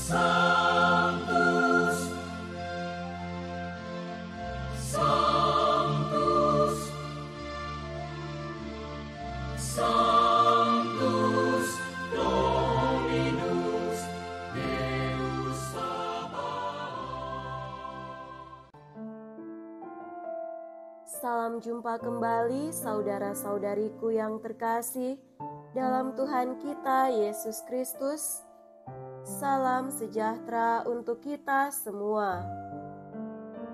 Sanctus, Sanctus, Sanctus Dominus Deus Sabaoth. Salam jumpa kembali saudara-saudariku yang terkasih dalam Tuhan kita Yesus Kristus. Salam sejahtera untuk kita semua.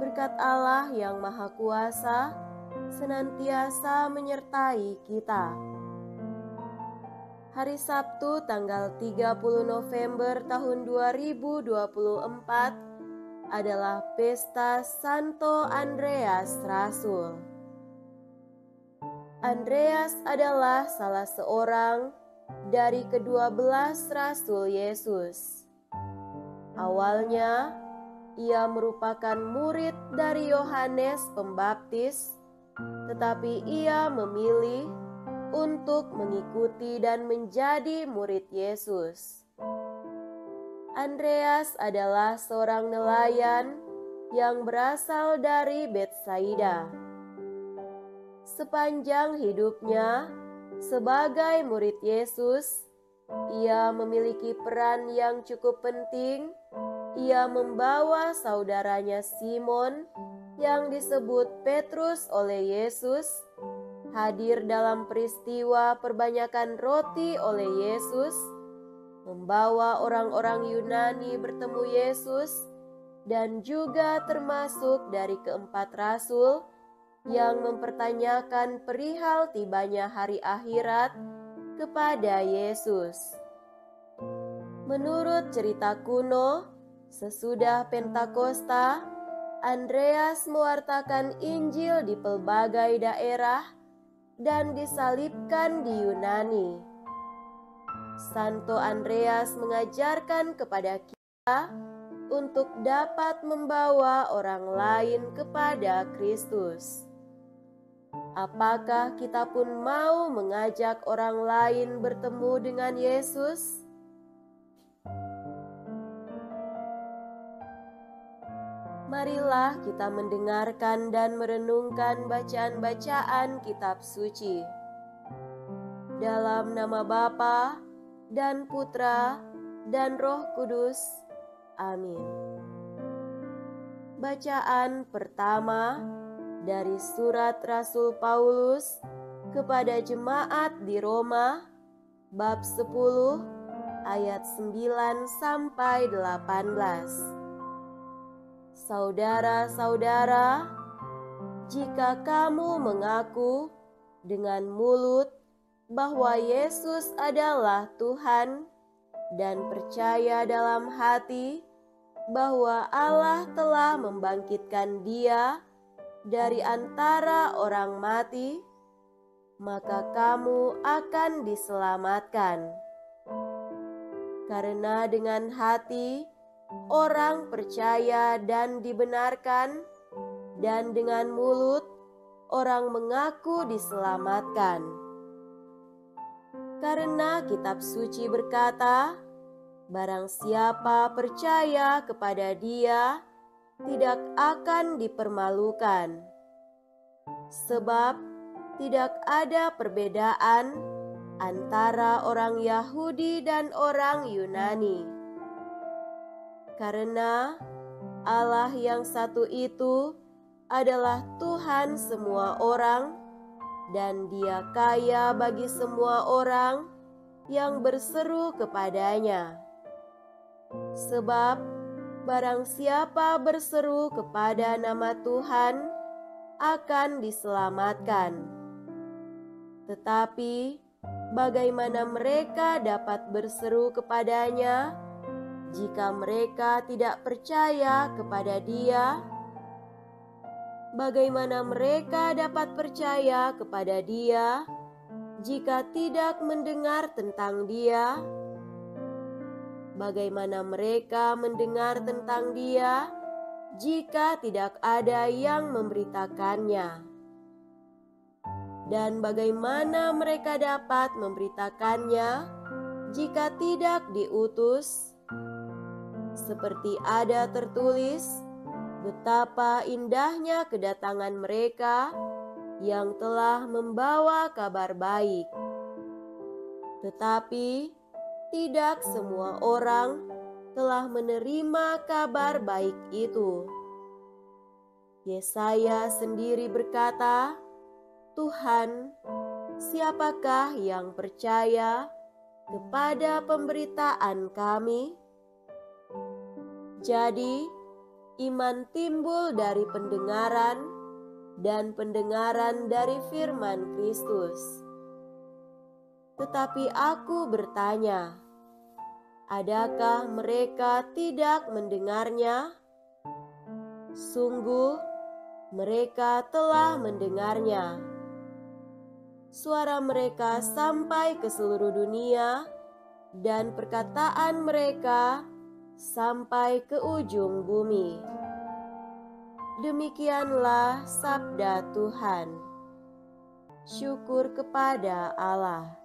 Berkat Allah yang Maha Kuasa senantiasa menyertai kita. Hari Sabtu tanggal 30 November tahun 2024 adalah Pesta Santo Andreas Rasul. Andreas adalah salah seorang dari ke-12 Rasul Yesus. Awalnya, ia merupakan murid dari Yohanes Pembaptis, tetapi ia memilih untuk mengikuti dan menjadi murid Yesus. Andreas adalah seorang nelayan yang berasal dari Betsaida. Sepanjang hidupnya sebagai murid Yesus, ia memiliki peran yang cukup penting. Ia membawa saudaranya Simon yang disebut Petrus oleh Yesus hadir dalam peristiwa perbanyakan roti oleh Yesus, membawa orang-orang Yunani bertemu Yesus, dan juga termasuk dari keempat rasul yang mempertanyakan perihal tibanya hari akhirat kepada Yesus. Menurut cerita kuno, sesudah Pentakosta, Andreas mewartakan Injil di pelbagai daerah dan disalibkan di Yunani. Santo Andreas mengajarkan kepada kita untuk dapat membawa orang lain kepada Kristus. Apakah kita pun mau mengajak orang lain bertemu dengan Yesus? Marilah kita mendengarkan dan merenungkan bacaan-bacaan kitab suci. Dalam nama Bapa dan Putra dan Roh Kudus. Amin. Bacaan pertama dari surat Rasul Paulus kepada jemaat di Roma, bab 10 ayat 9 sampai 18. Saudara-saudara, jika kamu mengaku dengan mulut bahwa Yesus adalah Tuhan dan percaya dalam hati bahwa Allah telah membangkitkan Dia dari antara orang mati, maka kamu akan diselamatkan. Karena dengan hati orang percaya dan dibenarkan, dan dengan mulut orang mengaku diselamatkan. Karena kitab suci berkata, barang siapa percaya kepada Dia tidak akan dipermalukan. Sebab tidak ada perbedaan antara orang Yahudi dan orang Yunani. Karena Allah yang satu itu adalah Tuhan semua orang, dan Dia kaya bagi semua orang yang berseru kepadanya. Sebab barang siapa berseru kepada nama Tuhan akan diselamatkan. Tetapi bagaimana mereka dapat berseru kepadanya jika mereka tidak percaya kepada Dia? Bagaimana mereka dapat percaya kepada Dia jika tidak mendengar tentang Dia? Bagaimana mereka mendengar tentang Dia jika tidak ada yang memberitakannya? Dan bagaimana mereka dapat memberitakannya jika tidak diutus? seperti ada tertulis, betapa indahnya kedatangan mereka yang telah membawa kabar baik. Tetapi tidak semua orang telah menerima kabar baik itu. Yesaya sendiri berkata, "Tuhan, siapakah yang percaya kepada pemberitaan kami?" Jadi, iman timbul dari pendengaran, dan pendengaran dari firman Kristus. Tetapi aku bertanya, adakah mereka tidak mendengarnya? Sungguh, mereka telah mendengarnya. Suara mereka sampai ke seluruh dunia, dan perkataan mereka sampai ke ujung bumi. Demikianlah sabda Tuhan. Syukur kepada Allah.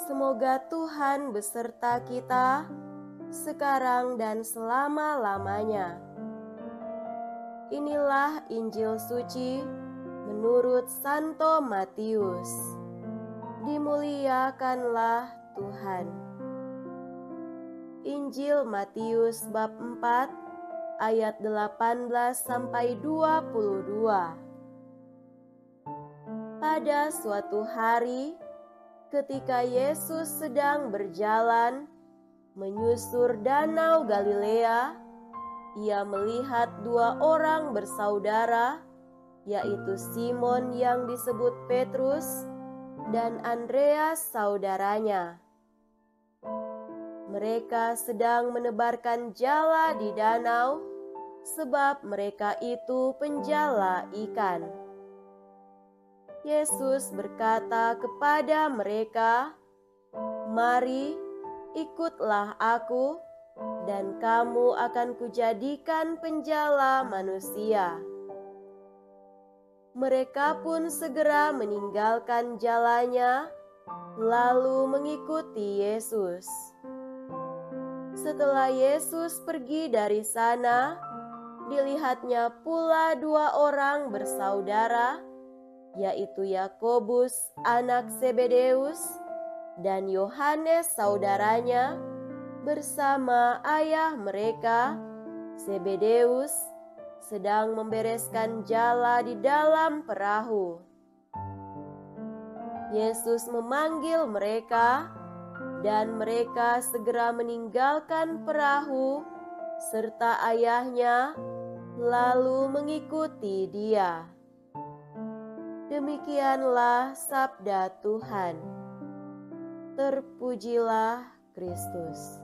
Semoga Tuhan beserta kita sekarang dan selama-lamanya. Inilah Injil suci menurut Santo Matius. Dimuliakanlah Tuhan. Injil Matius bab 4 ayat 18 sampai 22. Pada suatu hari, ketika Yesus sedang berjalan menyusur danau Galilea, ia melihat dua orang bersaudara, yaitu Simon yang disebut Petrus dan Andreas saudaranya. Mereka sedang menebarkan jala di danau, sebab mereka itu penjala ikan. Yesus berkata kepada mereka, "Mari, ikutlah aku, dan kamu akan kujadikan penjala manusia." Mereka pun segera meninggalkan jalannya, lalu mengikuti Yesus. Setelah Yesus pergi dari sana, dilihatnya pula dua orang bersaudara, yaitu Yakobus anak Zebedeus dan Yohanes saudaranya, bersama ayah mereka, Zebedeus, sedang membereskan jala di dalam perahu. Yesus memanggil mereka, dan mereka segera meninggalkan perahu serta ayahnya, lalu mengikuti Dia. Demikianlah sabda Tuhan. Terpujilah Kristus.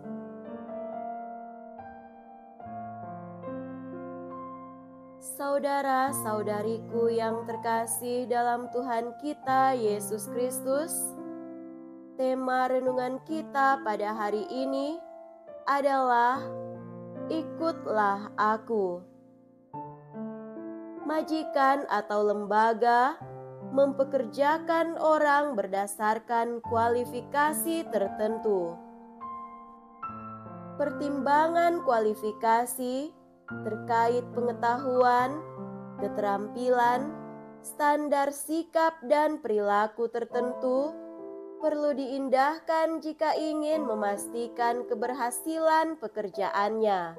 Saudara-saudariku yang terkasih dalam Tuhan kita Yesus Kristus, tema renungan kita pada hari ini adalah "Ikutlah Aku". Majikan atau lembaga mempekerjakan orang berdasarkan kualifikasi tertentu. Pertimbangan kualifikasi terkait pengetahuan, keterampilan, standar sikap dan perilaku tertentu perlu diindahkan jika ingin memastikan keberhasilan pekerjaannya.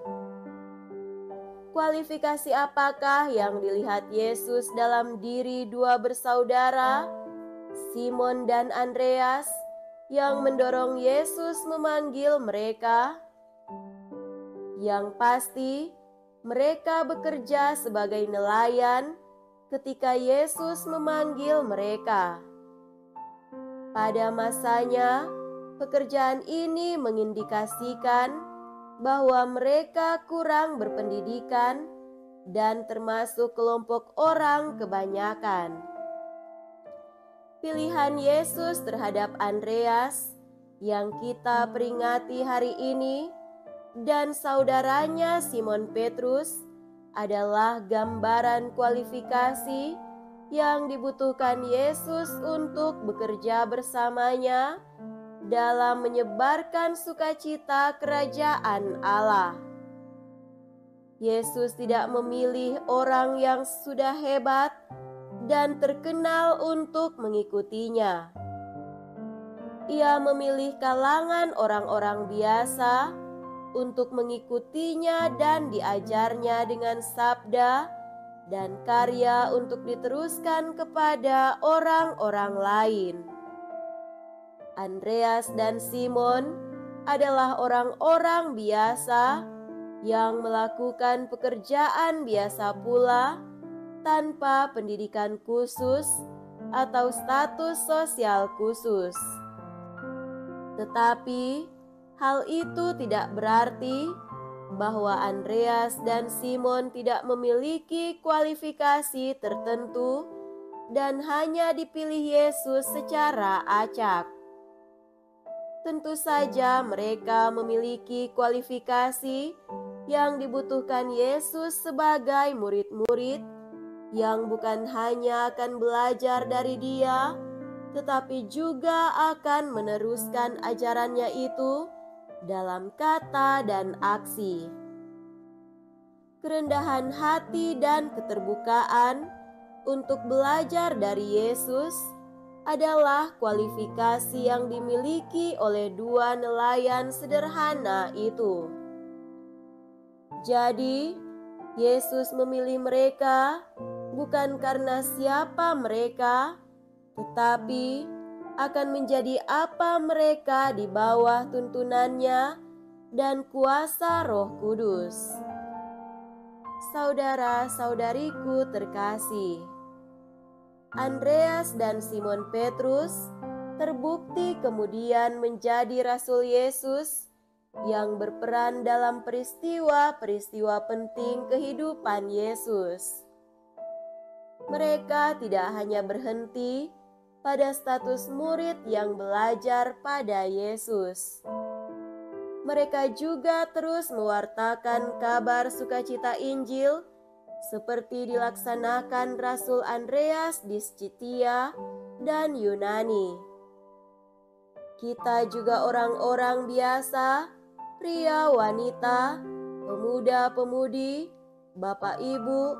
Kualifikasi apakah yang dilihat Yesus dalam diri dua bersaudara, Simon dan Andreas, yang mendorong Yesus memanggil mereka? Yang pasti, mereka bekerja sebagai nelayan ketika Yesus memanggil mereka. Pada masanya, pekerjaan ini mengindikasikan bahwa mereka kurang berpendidikan dan termasuk kelompok orang kebanyakan. Pilihan Yesus terhadap Andreas yang kita peringati hari ini dan saudaranya Simon Petrus adalah gambaran kualifikasi yang dibutuhkan Yesus untuk bekerja bersamanya dalam menyebarkan sukacita kerajaan Allah. Yesus tidak memilih orang yang sudah hebat dan terkenal untuk mengikutinya. Ia memilih kalangan orang-orang biasa untuk mengikutinya dan diajarnya dengan sabda dan karya untuk diteruskan kepada orang-orang lain. Andreas dan Simon adalah orang-orang biasa yang melakukan pekerjaan biasa pula tanpa pendidikan khusus atau status sosial khusus. Tetapi hal itu tidak berarti bahwa Andreas dan Simon tidak memiliki kualifikasi tertentu dan hanya dipilih Yesus secara acak. Tentu saja mereka memiliki kualifikasi yang dibutuhkan Yesus sebagai murid-murid yang bukan hanya akan belajar dari Dia, tetapi juga akan meneruskan ajarannya itu dalam kata dan aksi. Kerendahan hati dan keterbukaan untuk belajar dari Yesus adalah kualifikasi yang dimiliki oleh dua nelayan sederhana itu. Jadi, Yesus memilih mereka bukan karena siapa mereka, tetapi akan menjadi apa mereka di bawah tuntunannya dan kuasa Roh Kudus. Saudara-saudariku terkasih, Andreas dan Simon Petrus terbukti kemudian menjadi Rasul Yesus yang berperan dalam peristiwa-peristiwa penting kehidupan Yesus. Mereka tidak hanya berhenti pada status murid yang belajar pada Yesus. Mereka juga terus mewartakan kabar sukacita Injil seperti dilaksanakan Rasul Andreas di Scitia dan Yunani. Kita juga orang-orang biasa, pria, wanita, pemuda-pemudi, bapak ibu,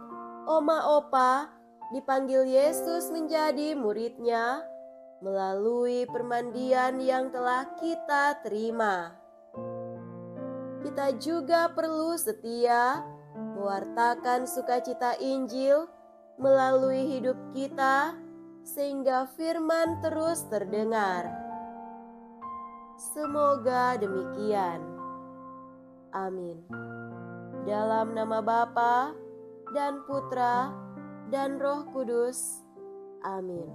oma opa, dipanggil Yesus menjadi muridnya melalui permandian yang telah kita terima. Kita juga perlu setia mewartakan sukacita Injil melalui hidup kita sehingga firman terus terdengar. Semoga demikian. Amin. Dalam nama Bapa dan Putra dan Roh Kudus. Amin.